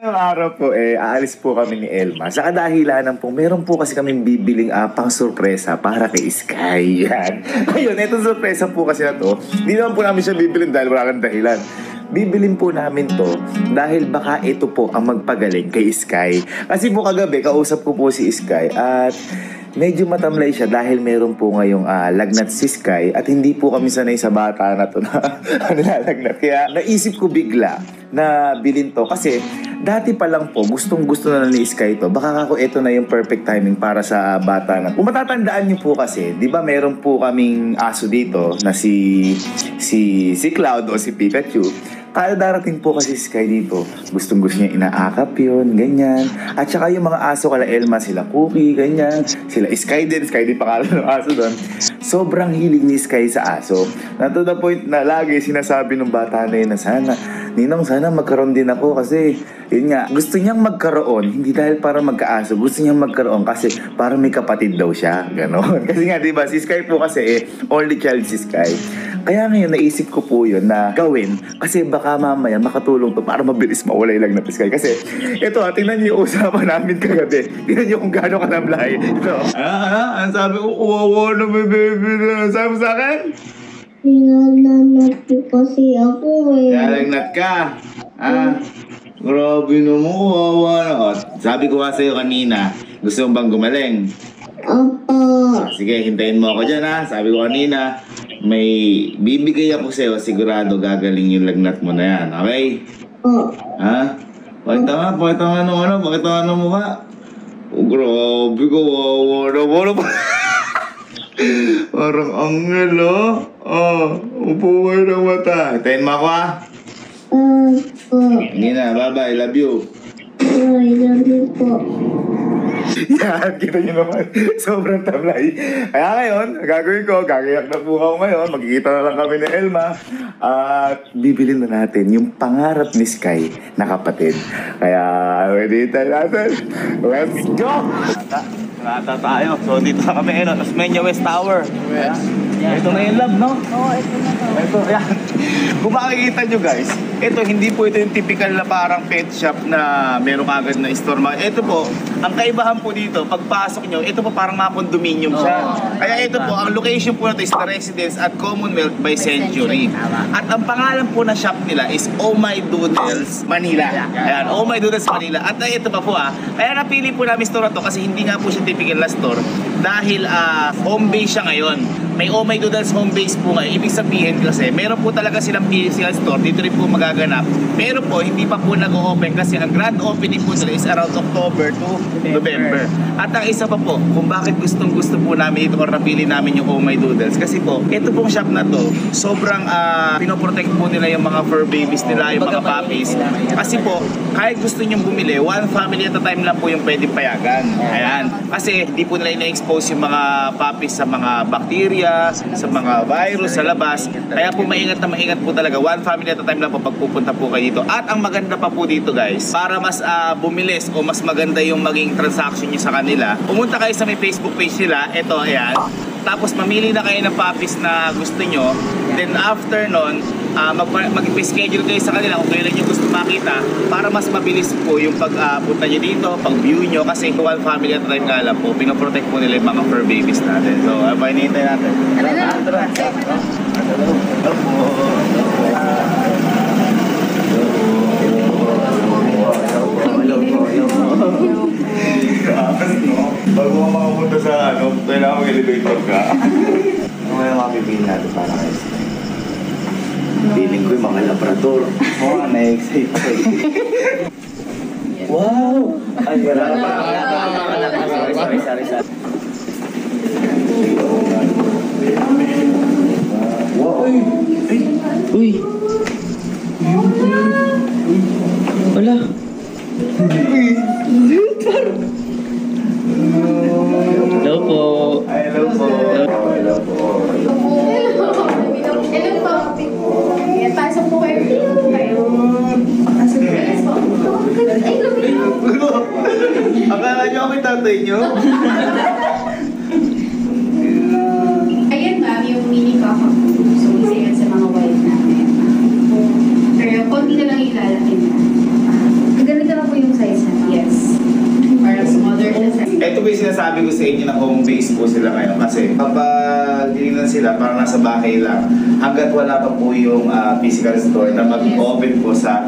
Ngayong araw po aalis po kami ni Elma. Sa kadahilanan po, meron po kasi kaming bibiling pang sorpresa para kay Sky. Yan. Ayun, itong sorpresa po kasi na to, hindi naman po namin siya bibilin dahil wala kang dahilan. Bibilin po namin to dahil baka ito po ang magpagaling kay Sky. Kasi po kagabi, kausap ko po si Sky at medyo matamlay siya dahil meron po ngayong lagnat si Sky at hindi po kami sanay sa bata na to na nilalagnat. Kaya naisip ko bigla na bilhin to kasi dati pa lang po gustong gusto na ni Sky to. Baka ako ito na yung perfect timing para sa bata na. Kung matatandaan niyo po kasi, di ba meron po kaming aso dito na si Cloud o si Pikachu. Kaya darating po kasi si Sky dito, gustong-gusto niya inaakap yun, ganyan. At saka yung mga aso kala Elma, sila Cookie, ganyan. Sila Sky din pangalan ng aso doon. Sobrang hilig ni Sky sa aso. Na to the point na lagi sinasabi ng bata na yun na Ninong, sana magkaroon din ako kasi yun nga, gusto niyang magkaroon, hindi dahil para magkaaso, gusto niyang magkaroon kasi para may kapatid daw siya, gano'n. Kasi nga, di ba, si Sky po kasi only child si Sky. Kaya ngayon, naisip ko po yun na gawin kasi baka mamaya makatulong to para mabilis mawalay lang na si Sky. Kasi ito tingnan niyo yung usapan namin kagabi. Tingnan niyo kung gaano kanamlay. Ito. Ang sabi ko, uwawa na may baby na. Sabi mo sa akin? Nalagnat po kasi ako Nalagnat ka? Grabe naman, kawawa na. Sabi ko nga sa'yo kanina, gusto mo bang gumaling? Opo. Sige, hintayin mo ako dyan Sabi ko kanina, may bibigay ako sa'yo, sigurado gagaling yung lagnat mo na yan, okay? Pakita nga ng mukha. Grabe, kawawa na. Parang angel, upo kayo ng mata. Hintayin mo ako, Hindi na, bye-bye, love you. I love you po. Yan, kita nyo naman. Sobrang tablay. Kaya ngayon, gagawin ko, gagayak na po ako ngayon. Magkikita na lang kami ni Elma. At bibilin na natin yung pangarap ni Sky na kapatid. Kaya, ready tayo natin. Let's go! Nata tayo. So, dito na kami. Tasmania West Tower. Yes. Ito na yung lab, no? Oo, ito na to. Ito, yan. Kung makikita nyo guys, ito hindi po ito yung typical na parang pet shop na meron agad na store. Ito po, ang kaibahan po dito, pagpasok nyo, ito po parang mga condominium siya. Kaya ito po, ang location po na ito is the Residence at Commonwealth by Century. At ang pangalan po na shop nila is Oh My Doodles Manila. Ayan, Oh My Doodles Manila. At ito pa po kaya napili po namin store na to kasi hindi nga po siya typical na store dahil home base siya ngayon. May Oh My Doodles home base po ngayon. Ibig sabihin kasi, meron po talaga silang physical store. Dito rin po magaganap. Pero po, hindi pa po nag-o-open kasi ang grand opening po nila is around October to November. At ang isa pa po, kung bakit gustong-gusto po namin ito or napili namin yung Oh My Doodles. Kasi po, ito pong shop na to, sobrang pinoprotect po nila yung mga fur babies nila, yung mga puppies. Kasi po, kahit gusto nyong bumili, one family at a time lang po yung pwedeng payagan. Ayan. Kasi hindi po nila ina-expose yung mga puppies sa mga bacteria, sa mga virus sa labas. Kaya po maingat po talaga. One family at a time lang po pagpupunta po kayo dito. At ang maganda pa po dito guys, para mas bumilis o mas maganda yung maging transaction nyo sa kanila, pumunta kayo sa may Facebook page nila. Ito, ayan. Tapos mamili na kayo ng puppies na gusto nyo. Then after nun, mag-schedule kayo sa kanila kung kailan nyo gusto makita para mas mabilis po yung pagpunta nyo dito, pag-view nyo. Kasi one family at a time nga lang po, pinoprotect po nila yung mga fur babies natin. So, hinihintay natin. Bago ka makapunta sa kailangan mag-elevator ka. Ano nga yung mapipili natin para kayo? Feeling ko yung mga labrador. Na-excite ko. Wow! Ay, wala pa. Sorry. Wow! Uy! Wala! Hello po. Hello po. Hello po. Yan, pasok po kayo. Pasok po kayo. Akala niyo ako yung tatay niyo? Ayan ma'am, yung mini cockapoo. So, isa yan sa mga wild namin. Pero konti na lang ilalaki na. Ang ganda po yung Ito po yung sinasabi ko sa inyo na home base po sila ngayon kasi kapag tinignan sila parang nasa bahay lang hanggat wala pa po yung physical store na mag-open po sa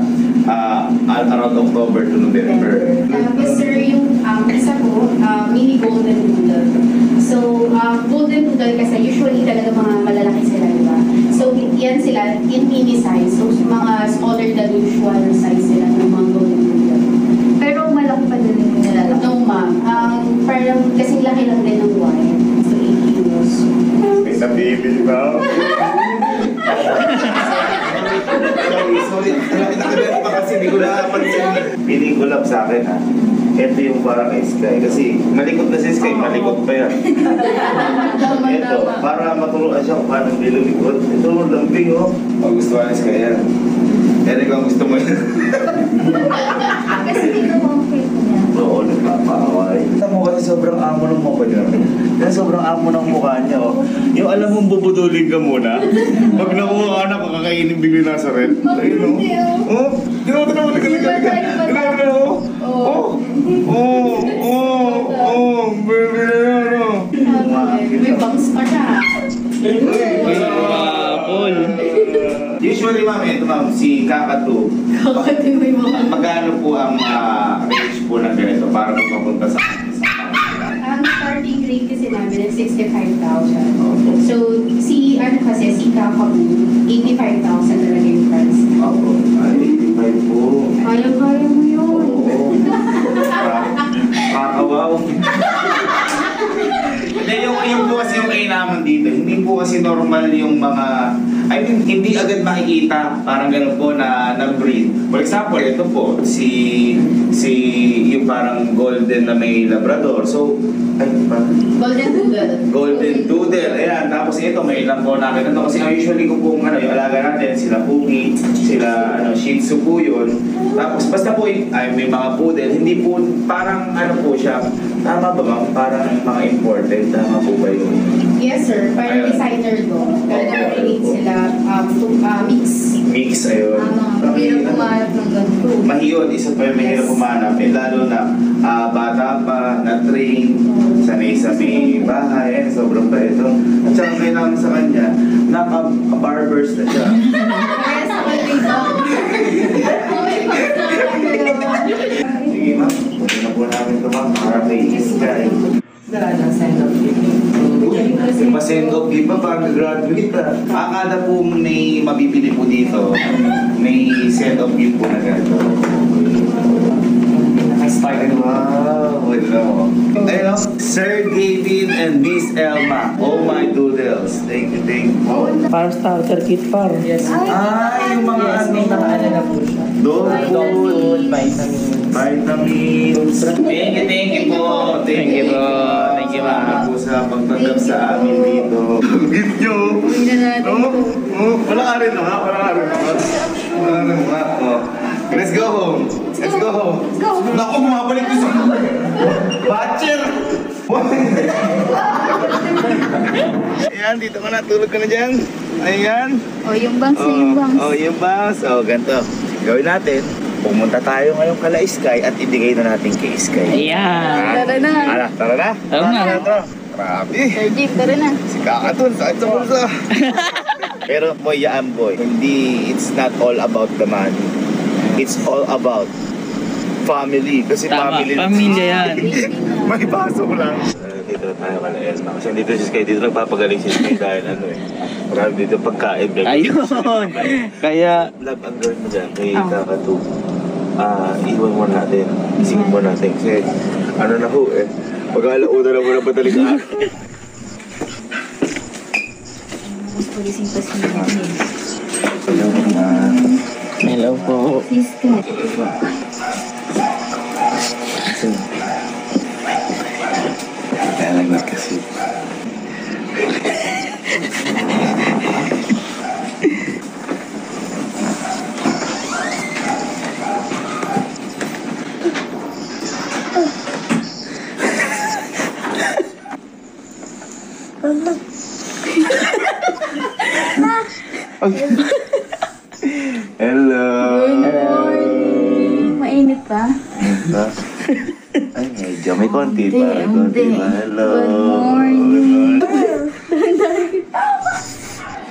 around October to November. Tapos sir, yung isa po, mini golden noodle. So, golden noodle kasi usually talaga mga malalaki sila, diba? So, yan sila in mini size. So, mga smaller than usual size sila ng mga golden noodle. Pero malaki pa din yung nilalaki. No, ma'am. Parang kasing laki lang din ng wire. So, 8 kilos. Sa baby ba? Sorry. Nakakabero pa kasi hindi ko nakapansin. Piling ko lang sa akin ha. Ito yung parang Sky. Kasi malikot na si Sky, malikot pa yan. Ito, para maturuan siya kung paano bilulikot. Ito, lambing oh. Magustuhan ni Sky yan. Pero ikaw gusto mo yan. Kasi dito mo ang fit niya. Oo, nagpapaaway. Kita mo kasi sobrang amo ng mukha niya. Kaya sobrang amo ng mukha niya, oh. Yung alam mong bubudulin ka muna. Pag nakuha ka na, kakainin bigla nasa red. Ayun, oh. Oh, tinawa na mo, tinawa na mo. Oh, oh, oh, oh, baby na yan, oh. May bangs pa siya. Paul. Usually, ma'am, ito ma'am, si Kakatu. Kakatu may mga... Magkano po ang range po ng ganito para mapunta sa Ang starting rate kasi namin is 65,000. So, si Kakabu, 85,000 talaga yung price. Opo. Ay, 85 po. Kaya-kaya mo yun. Oo. Kakawaw. Hindi, yung po kasi yung kainaman dito, hindi po kasi normal yung mga, I mean, hindi agad makikita, parang gano'n po na nag-breed. For example, ito po, yung parang golden na may labrador. So, ay, parang Golden Doodle. Golden Doodle, ayan. Tapos ito, may ilang po natin ito. Kasi usually ko pong yung alaga natin, sila Puki, sila Shih Tzu po yun. Tapos basta po, ay, may mga poodle, hindi po, parang po siya, tama ba ma'am? Parang mga imported, tama po ba yun? Yes sir, parang Ayan. designer ko. Pero nag-relate sila mix. Mix, ayun. Hirap kumarap ng ganito. Mahiyon, isa pa yung mahirap pumanap. Lalo na bata pa, na-train, sanay sa may bahay, sobrang pa ito. At saka kailangan sa kanya, naka-barbers na siya. Kaya sa kanila. Sige ma'am, pwede na po namin ito ma'am, para kay Sky. Yung pa-send off gift pa, parang graduate ah. Akala po may mabibili po dito, may send off gift po na gano'n. Wow, wala mo. Ayun, Sir Gavin and Miss Elma. Oh my doodles. Thank you, thank you. Parang starter kit par. Yes. Yung mga Yes, may nakaano na po siya. dog Dog food, food, vitamins. vitamins. Thank you po. Thank you po. Thank you, ma'am. Salamat po sa pagtanggap sa amin dito. Gift nyo. Uwi na natin Oh, ito. oh, wala ka rin ha? Wala ka rin ha? Wala rin ha? Oh. Let's go home. Let's go home. Let's go. Naku, bumabalik ko sa... Batcher! Ayan, dito ka na. Tulog ka na dyan. Ayan. O, yung bangs na yung bangs. Oh, yung bangs. Oh, ganito. Gawin natin. Pumunta tayo ngayon kala Sky at ibigay na natin kay Sky. Ayan. Tara na. Tara na. Oo nga. Tara. Grabe. Sir Jeep, tara na. Si Kakatun, sakit sa bulsa. Pero boy, yaan boy, hindi, it's not all about the money. It's all about family. Kasi Tama, family. pamilya yan. May pasok lang. Dito tayo kala Elma. Kasi dito si Sky, dito nagpapagaling si Sky dahil marami dito pagkain. Ayun. Kaya, Love and girl mo dyan kay Kakatu. Iwan mo natin. Isingin mo natin. Kasi na ho pag-alauna na muna patalik ka. Mas polising pa siya. hello po. Sister. Talaga kasi. Hello. Good morning. Mainit pa? Ay, medyo may konti pa. Konti pa. Hello. Good morning.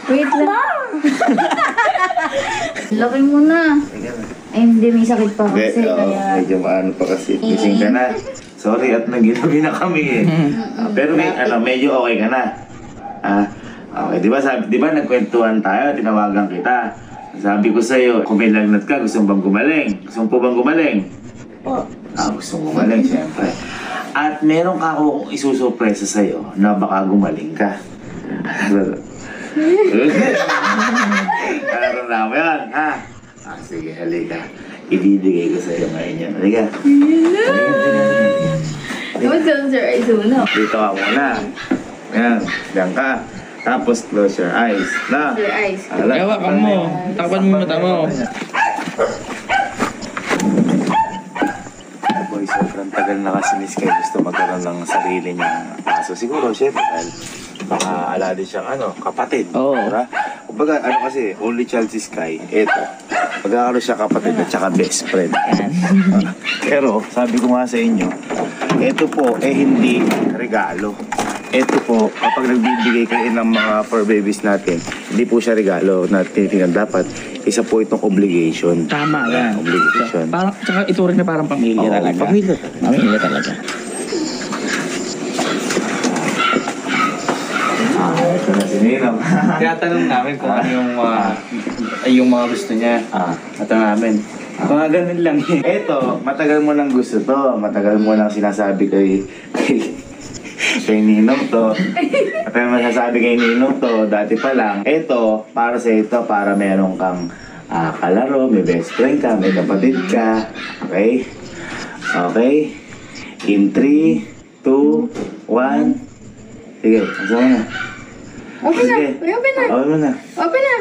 Wait lang. Laki mo na. Ay, hindi. May sakit pa kasi. Kaya... Medyo maano pa kasi. Gising ka na. Sorry at nagilabi na kami eh. Pero medyo okay ka na. Okay, di ba nagkwentuhan tayo, tinawagan kita. Sabi ko sa'yo, kung may lagnat ka, gusto mo bang gumaling? Gusto mo po bang gumaling? Gusto mo gumaling, siyempre. At meron ka akong isusurpresa sa'yo na baka gumaling ka. Ano mo yan, ha? Sige, halika. Ibibigay ko sa'yo ngayon yan. Halika. Don't close your eyes muna. Dito ka muna. Ayan, diyan ka. Tapos close your eyes. Na. Your eyes. Hawakan mo. Takpan mo yung mata mo. Boy, sobrang tagal na kasi ni Sky gusto magkaroon ng sarili niyang aso. Siguro, syempre, dahil baka ala din siyang kapatid. Oo. Diba? Kumbaga, kasi, only child si Sky. Eto. Magkakaroon siya kapatid at saka best friend. Pero, sabi ko nga sa inyo, eto po, hindi regalo. Ito po, kapag nagbibigay kayo ng mga fur babies natin, hindi po siya regalo na tinitingnan. Dapat, isa po itong obligation. Tama yan. Obligation. Parang, tsaka ituring na parang pamilya Oo, talaga. pamilya talaga. Pamilya talaga. Ito na si Ninong. Tinatanong namin kung ano yung mga gusto niya. At namin. Mga ganun lang eh. Ito, matagal mo nang gusto to. Matagal mo nang sinasabi kay Ninong to. Matagal mo sinasabi kay Ninong to. Dati pa lang. Ito, para sa ito, para meron kang kalaro, may best friend ka, may kapatid ka. Okay? Okay? In 3, 2, 1. Sige, asa mo na. Open na. Sige. Open na. Open mo na. Open na.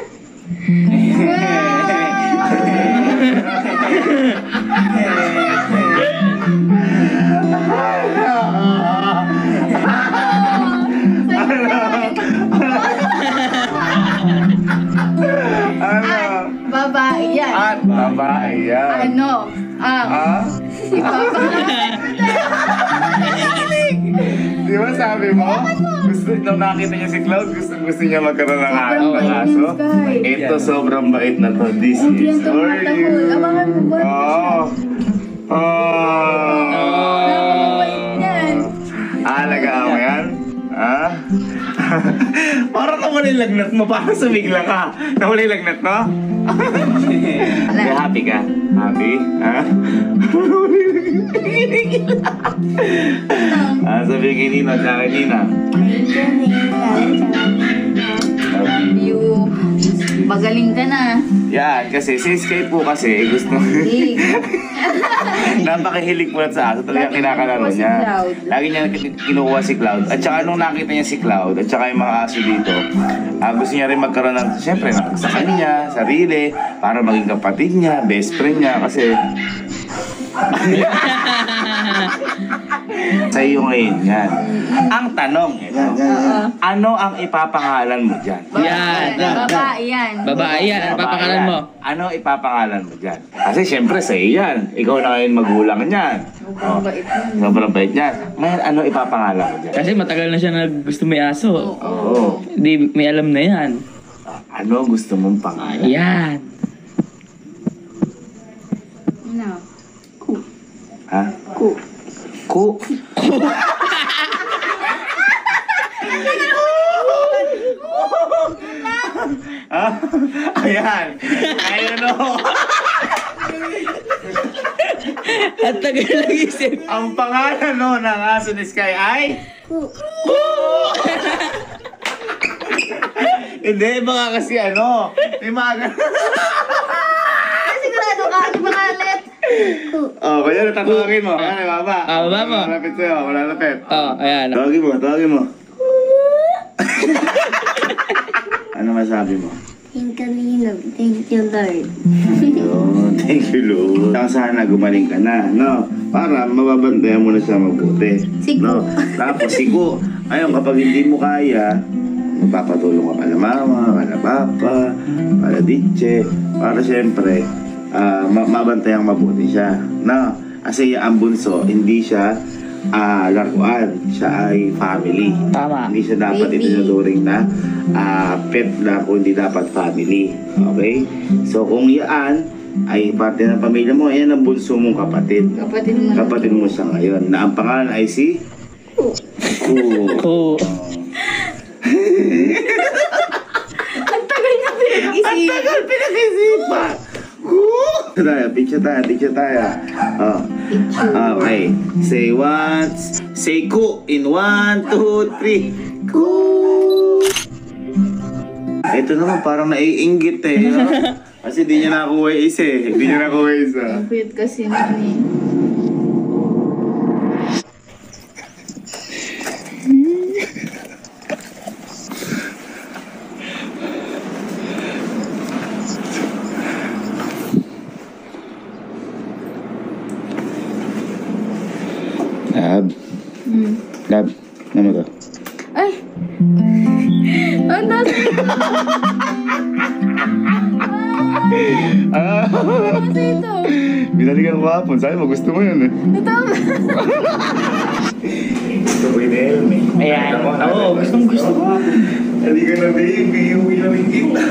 Babae yan. At babae yan. Ano? Di ba sabi mo? Gusto nung nakita niya si Cloud, gusto niya magkaroon ng aso. Ito sobrang bait na to. This is for you. Abangan mo ba? Oh. Yan. Alagaan mo yan? Parang nawala yung lagnat mo. Parang sumigla ka. Nawala yung lagnat mo? Happy ka? Happy? Sabi kay Nina, tsaka Nina. Love you. Magaling ka na. Yan, kasi si Sky po kasi gusto napakahilig po na sa aso. Talagang kinakalaro Si niya. Cloud. Lagi niya kinukuha si Cloud. At saka nung nakita niya si Cloud at saka yung mga aso dito, gusto niya rin magkaroon ng, siyempre, sa kanya, sarili, para maging kapatid niya, best friend niya. Kasi sa iyo ngayon yan. Ang tanong, ano ang ipapangalan mo dyan? Yan. Babae yan. Babae yan. Ano papangalan mo? Ano ipapangalan mo dyan? Kasi syempre sa iyo yan. Ikaw na ngayon magulang niyan. Sobrang bait yan. Sobrang bait niyan. Ngayon, ano ipapangalan mo dyan? Kasi matagal na siya gusto may aso. Oo. Hindi, may alam na yan. Ano gusto mong pangalan? Yan. No. Ha? Ku. Ayan. Ayun o. At tagal nag-isip. Ang pangalan no ng aso ni Sky ay? Hindi, baka kasi may mga Sigurado ka, ano pangalit? kaya tatawagin mo. Ayan, baba. Baba mo. Malapit sa'yo, malalapit. Ayan. Tawagin mo. Ano masabi mo? Thank you, thank you, Lord. Thank you, Lord. Sana gumaling ka na, no? Para mababantayan mo na siya mabuti. Sigo. No? Tapos, sigo. Ayun, kapag hindi mo kaya, magpapatulong ka pala mama, pala papa, pala ditche, para siyempre, mabantayang mabuti siya. No? Kasi ang bunso, hindi siya laruan. Siya ay family. Tama. Hindi siya dapat Baby. itinuturing na pet lang, kundi dapat family. Okay? So kung yan ay parte ng pamilya mo, yan ang bunso mong kapatid. Kapatid mo. Kapatid mo siya ngayon. Na ang pangalan ay si... Oo. Ang tagal niya pinag-isip. Pinag-isipan! Picture tayo. Oh. Okay. Say once. Say ku in 1, 2, 3. Ku! Ito naman parang naiinggit eh. Kasi di niya nakuha isa eh. Di niya nakuha isa. Cute kasi naman eh. Lab. Lab. Ano to? Ay! Ang nasa ito? Binalikan ko hapon. Sabi mo gusto mo yun eh. Ito. Gusto ko yung Elme. Ayan. Oo, gustong gusto ko. Hindi ka na baby. Uwi na rin kita.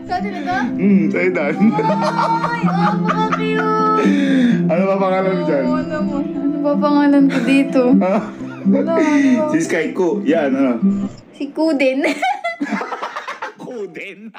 Sa atin ito? Sa'yo Dan. Ay, baka cute. Ano ba pangalan mo dyan? Ano ba pangalan ko dito? Ano ba? Si Sky Ko. Yan, ano? Si Kuden. Kuden.